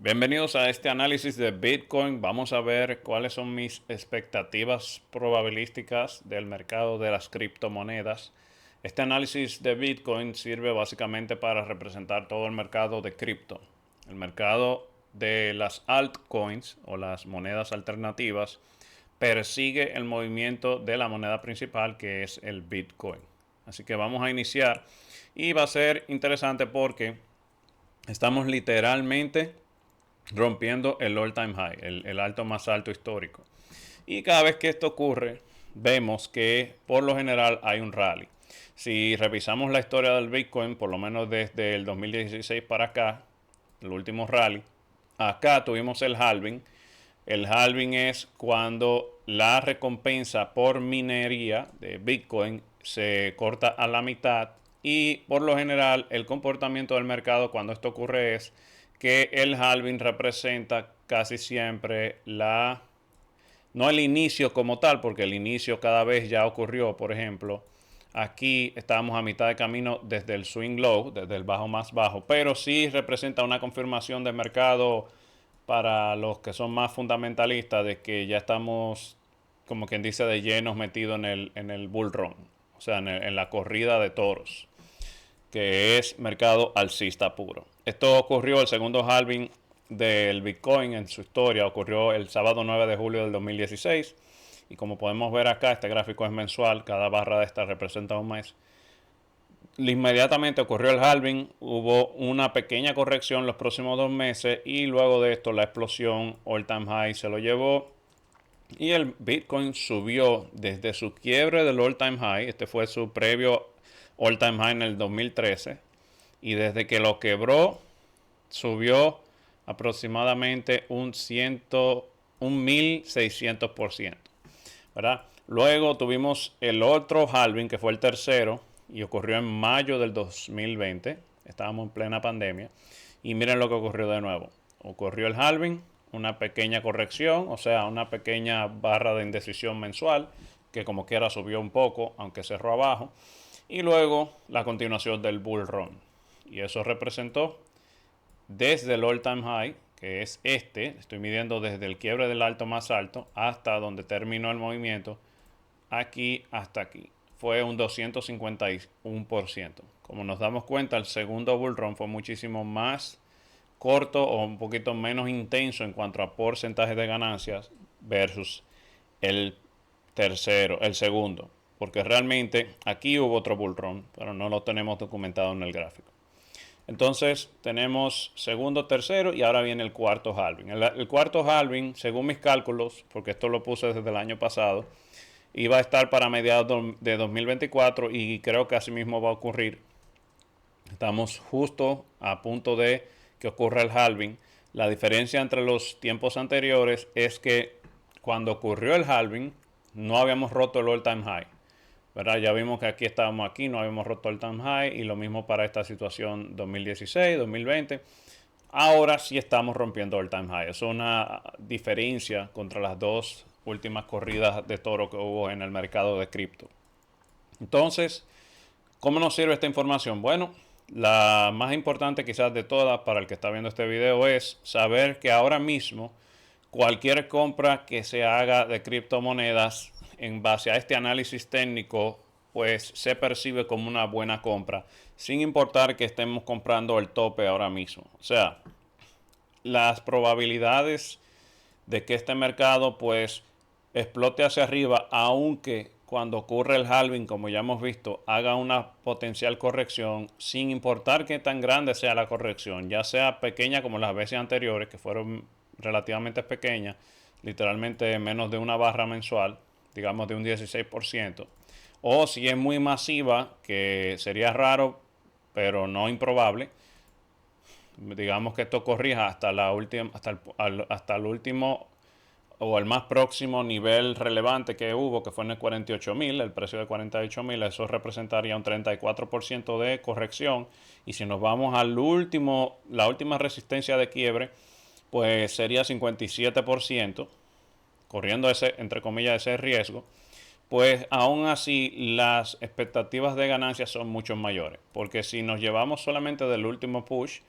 Bienvenidos a este análisis de Bitcoin. Vamos a ver cuáles son mis expectativas probabilísticas del mercado de las criptomonedas. Este análisis de Bitcoin sirve básicamente para representar todo el mercado de cripto. El mercado de las altcoins o las monedas alternativas persigue el movimiento de la moneda principal, que es el Bitcoin. Así que vamos a iniciar y va a ser interesante porque estamos literalmente rompiendo el all time high, el alto más alto histórico. Y cada vez que esto ocurre, vemos que por lo general hay un rally. Si revisamos la historia del Bitcoin, por lo menos desde el 2016 para acá, el último rally, acá tuvimos el halving. El halving es cuando la recompensa por minería de Bitcoin se corta a la mitad y por lo general el comportamiento del mercado cuando esto ocurre es que el halving representa casi siempre no el inicio como tal, porque el inicio cada vez ya ocurrió. Por ejemplo, aquí estamos a mitad de camino desde el swing low, desde el bajo más bajo, pero sí representa una confirmación de mercado para los que son más fundamentalistas de que ya estamos, como quien dice, de llenos metidos en el bull run, o sea, en la corrida de toros, que es mercado alcista puro. Esto ocurrió, el segundo halving del Bitcoin en su historia, ocurrió el sábado 9 de julio del 2016. Y como podemos ver acá, este gráfico es mensual, cada barra de esta representa un mes. Inmediatamente ocurrió el halving, hubo una pequeña corrección los próximos 2 meses y luego de esto la explosión all time high se lo llevó y el Bitcoin subió desde su quiebre del all time high. Este fue su previo all time high en el 2013 y desde que lo quebró subió aproximadamente un 1600%, ¿verdad? Luego tuvimos el otro halving, que fue el tercero, y ocurrió en mayo del 2020. Estábamos en plena pandemia. Y miren lo que ocurrió de nuevo. Ocurrió el halving, una pequeña corrección, o sea, una pequeña barra de indecisión mensual, que como quiera subió un poco, aunque cerró abajo. Y luego la continuación del bull run. Y eso representó desde el all time high, que es este, estoy midiendo desde el quiebre del alto más alto hasta donde terminó el movimiento, aquí hasta aquí. Fue un 251%. Como nos damos cuenta, el segundo bull run fue muchísimo más corto o un poquito menos intenso en cuanto a porcentaje de ganancias versus el el segundo. Porque realmente aquí hubo otro bull run, pero no lo tenemos documentado en el gráfico. Entonces tenemos segundo, tercero y ahora viene el cuarto halving. El cuarto halving, según mis cálculos, porque esto lo puse desde el año pasado, iba a estar para mediados de 2024 y creo que así mismo va a ocurrir. Estamos justo a punto de que ocurra el halving. La diferencia entre los tiempos anteriores es que cuando ocurrió el halving no habíamos roto el all time high, ¿verdad? Ya vimos que aquí estábamos aquí, no habíamos roto el time high y lo mismo para esta situación 2016, 2020. Ahora sí estamos rompiendo el time high. Eso es una diferencia contra las dos últimas corridas de toro que hubo en el mercado de cripto. Entonces, ¿cómo nos sirve esta información? Bueno, la más importante quizás de todas para el que está viendo este video es saber que ahora mismo cualquier compra que se haga de criptomonedas en base a este análisis técnico pues se percibe como una buena compra sin importar que estemos comprando el tope ahora mismo. O sea, las probabilidades de que este mercado pues explote hacia arriba, aunque cuando ocurre el halving, como ya hemos visto, haga una potencial corrección, sin importar qué tan grande sea la corrección, ya sea pequeña como las veces anteriores, que fueron relativamente pequeñas, literalmente menos de una barra mensual, digamos de un 16%, o si es muy masiva, que sería raro, pero no improbable, digamos que esto corrija hasta la última, hasta el último o el más próximo nivel relevante que hubo, que fue en el 48.000, el precio de 48.000, eso representaría un 34% de corrección. Y si nos vamos al último, la última resistencia de quiebre, pues sería 57%, corriendo ese, entre comillas, ese riesgo. Pues aún así las expectativas de ganancias son mucho mayores, porque si nos llevamos solamente del último push,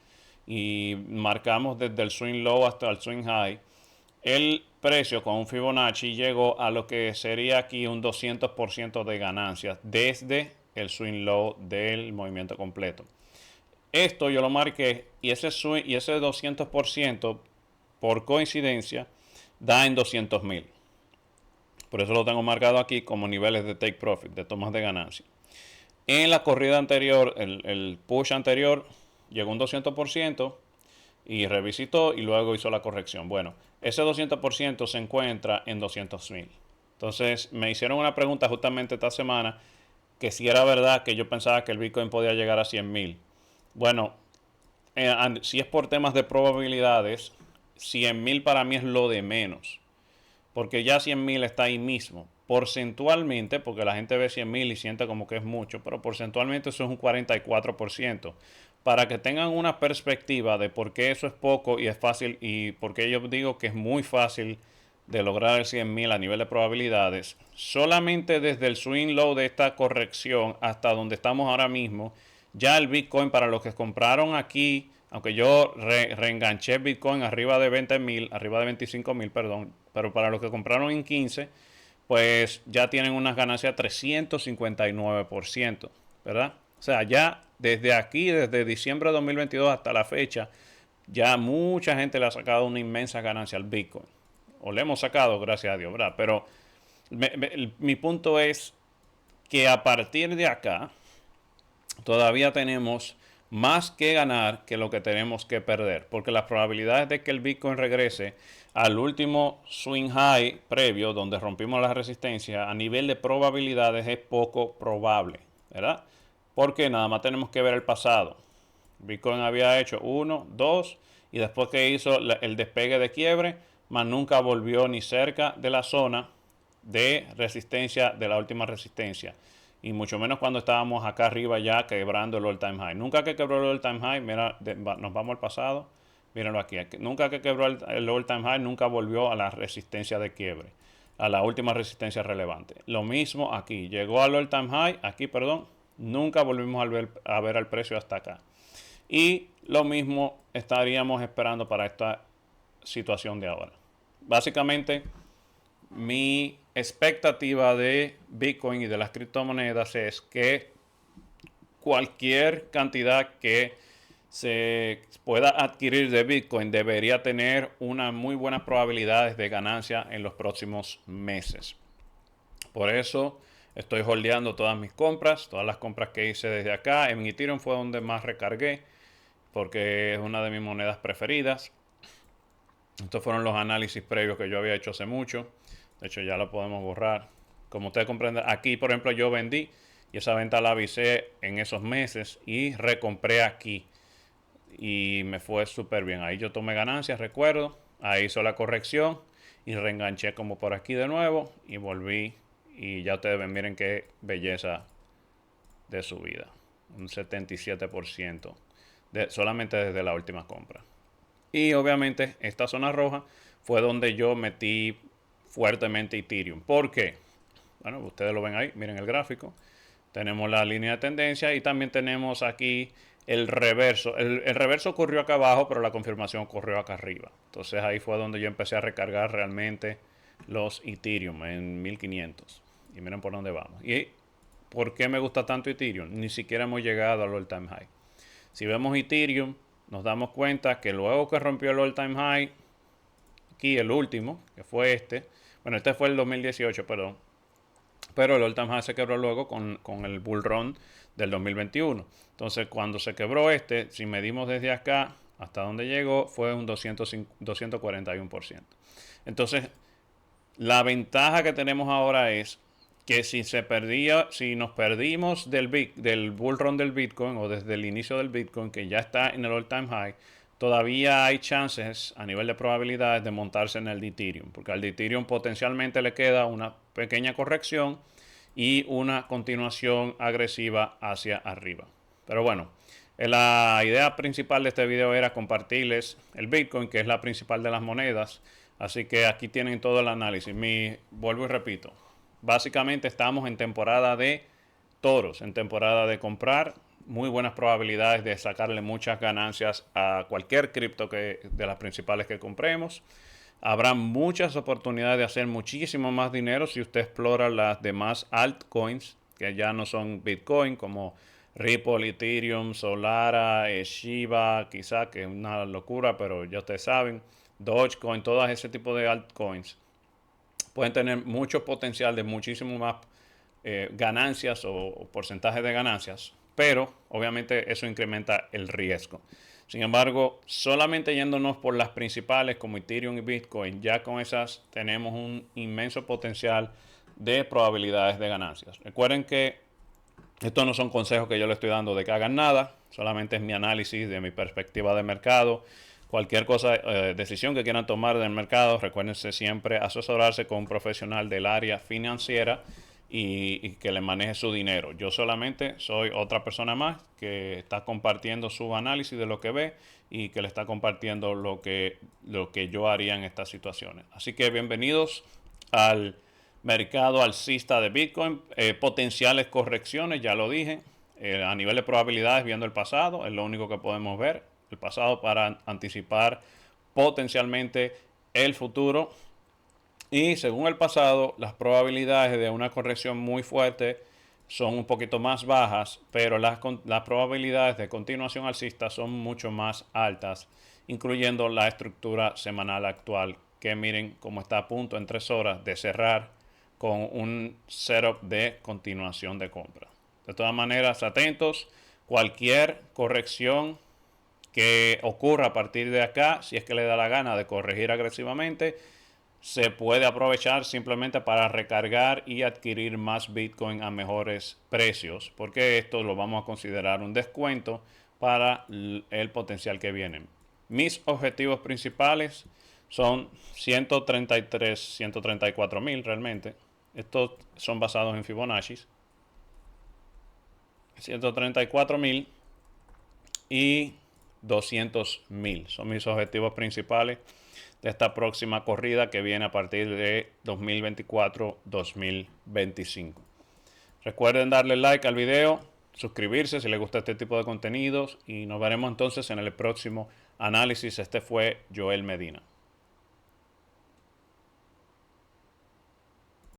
y marcamos desde el swing low hasta el swing high, el precio con un Fibonacci llegó a lo que sería aquí un 200% de ganancias desde el swing low del movimiento completo. Esto yo lo marqué y ese 200% por coincidencia da en 200,000. Por eso lo tengo marcado aquí como niveles de take profit, de tomas de ganancia. En la corrida anterior, el push anterior, llegó un 200% y revisitó y luego hizo la corrección. Bueno, ese 200% se encuentra en 200,000. Entonces me hicieron una pregunta justamente esta semana que si era verdad que yo pensaba que el Bitcoin podía llegar a 100,000. Bueno, si es por temas de probabilidades, 100,000 para mí es lo de menos. Porque ya 100,000 está ahí mismo. Porcentualmente, porque la gente ve 100,000 y siente como que es mucho, pero porcentualmente eso es un 44%. Para que tengan una perspectiva de por qué eso es poco y es fácil, y por qué yo digo que es muy fácil de lograr el 100,000 a nivel de probabilidades, solamente desde el swing low de esta corrección hasta donde estamos ahora mismo, ya el Bitcoin para los que compraron aquí, aunque yo reenganché Bitcoin arriba de 20,000, arriba de 25,000, perdón, pero para los que compraron en 15, pues ya tienen unas ganancias 359%, ¿verdad? O sea, ya desde aquí, desde diciembre de 2022 hasta la fecha, ya mucha gente le ha sacado una inmensa ganancia al Bitcoin. O le hemos sacado, gracias a Dios, ¿verdad? Pero mi punto es que a partir de acá, todavía tenemos más que ganar que lo que tenemos que perder, porque las probabilidades de que el Bitcoin regrese al último swing high previo, donde rompimos la resistencia, a nivel de probabilidades es poco probable, ¿verdad? Porque nada más tenemos que ver el pasado. Bitcoin había hecho 1, 2 y después que hizo el despegue de quiebre, más nunca volvió ni cerca de la zona de resistencia, de la última resistencia. Y mucho menos cuando estábamos acá arriba ya quebrando el all time high. Nunca que quebró el all time high, mira, nos vamos al pasado, mírenlo aquí. Nunca que quebró el all time high, nunca volvió a la resistencia de quiebre, a la última resistencia relevante. Lo mismo aquí, llegó al all time high, aquí perdón, nunca volvimos a ver al precio hasta acá. Y lo mismo estaríamos esperando para esta situación de ahora. Básicamente, mi expectativa de Bitcoin y de las criptomonedas es que cualquier cantidad que se pueda adquirir de Bitcoin debería tener unas muy buenas probabilidades de ganancia en los próximos meses. Por eso estoy holdeando todas mis compras, todas las compras que hice desde acá. En Ethereum fue donde más recargué porque es una de mis monedas preferidas. Estos fueron los análisis previos que yo había hecho hace mucho. De hecho, ya lo podemos borrar. Como ustedes comprenden, aquí, por ejemplo, yo vendí y esa venta la avisé en esos meses y recompré aquí. Y me fue súper bien. Ahí yo tomé ganancias, recuerdo. Ahí hizo la corrección y reenganché como por aquí de nuevo y volví. Y ya ustedes ven, miren qué belleza de subida. Un 77% solamente desde la última compra. Y obviamente esta zona roja fue donde yo metí fuertemente Ethereum. ¿Por qué? Bueno, ustedes lo ven ahí, miren el gráfico. Tenemos la línea de tendencia y también tenemos aquí el reverso. El reverso ocurrió acá abajo, pero la confirmación ocurrió acá arriba. Entonces ahí fue donde yo empecé a recargar realmente los Ethereum en 1500. Y miren por dónde vamos. ¿Y por qué me gusta tanto Ethereum? Ni siquiera hemos llegado al all time high. Si vemos Ethereum, nos damos cuenta que luego que rompió el all time high, aquí el último, que fue este, bueno, este fue el 2018, perdón, pero el all time high se quebró luego con el bull run del 2021. Entonces, cuando se quebró este, si medimos desde acá hasta donde llegó, fue un 241%. Entonces, la ventaja que tenemos ahora es que si nos perdimos del bull run del Bitcoin o desde el inicio del Bitcoin, que ya está en el all time high, todavía hay chances a nivel de probabilidades de montarse en el de Ethereum, porque al de Ethereum potencialmente le queda una pequeña corrección y una continuación agresiva hacia arriba. Pero bueno, la idea principal de este video era compartirles el Bitcoin, que es la principal de las monedas. Así que aquí tienen todo el análisis. Vuelvo y repito. Básicamente estamos en temporada de toros, en temporada de comprar, muy buenas probabilidades de sacarle muchas ganancias a cualquier cripto de las principales que compremos. Habrá muchas oportunidades de hacer muchísimo más dinero si usted explora las demás altcoins que ya no son Bitcoin, como Ripple, Ethereum, Solana, Shiba, quizá, que es una locura, pero ya ustedes saben, Dogecoin, todo ese tipo de altcoins pueden tener mucho potencial de muchísimo más ganancias o porcentaje de ganancias, pero obviamente eso incrementa el riesgo. Sin embargo, solamente yéndonos por las principales como Ethereum y Bitcoin, ya con esas tenemos un inmenso potencial de probabilidades de ganancias. Recuerden que estos no son consejos que yo le estoy dando de que hagan nada, solamente es mi análisis de mi perspectiva de mercado. Cualquier cosa, decisión que quieran tomar del mercado, recuérdense siempre asesorarse con un profesional del área financiera y que le maneje su dinero. Yo solamente soy otra persona más que está compartiendo su análisis de lo que ve y que le está compartiendo lo que yo haría en estas situaciones. Así que bienvenidos al mercado alcista de Bitcoin. Potenciales correcciones, ya lo dije. A nivel de probabilidades, viendo el pasado, es lo único que podemos ver. El pasado para anticipar potencialmente el futuro. Y según el pasado, las probabilidades de una corrección muy fuerte son un poquito más bajas, pero las probabilidades de continuación alcista son mucho más altas, incluyendo la estructura semanal actual, que miren cómo está a punto en 3 horas de cerrar con un setup de continuación de compra. De todas maneras, atentos, cualquier corrección que ocurra a partir de acá, si es que le da la gana de corregir agresivamente, se puede aprovechar simplemente para recargar y adquirir más Bitcoin a mejores precios, porque esto lo vamos a considerar un descuento para el potencial que viene. Mis objetivos principales son 133, 134 mil realmente. Estos son basados en Fibonacci. 134 mil y 200 mil son mis objetivos principales de esta próxima corrida que viene a partir de 2024-2025. Recuerden darle like al video, suscribirse si les gusta este tipo de contenidos y nos veremos entonces en el próximo análisis. Este fue Joel Medina.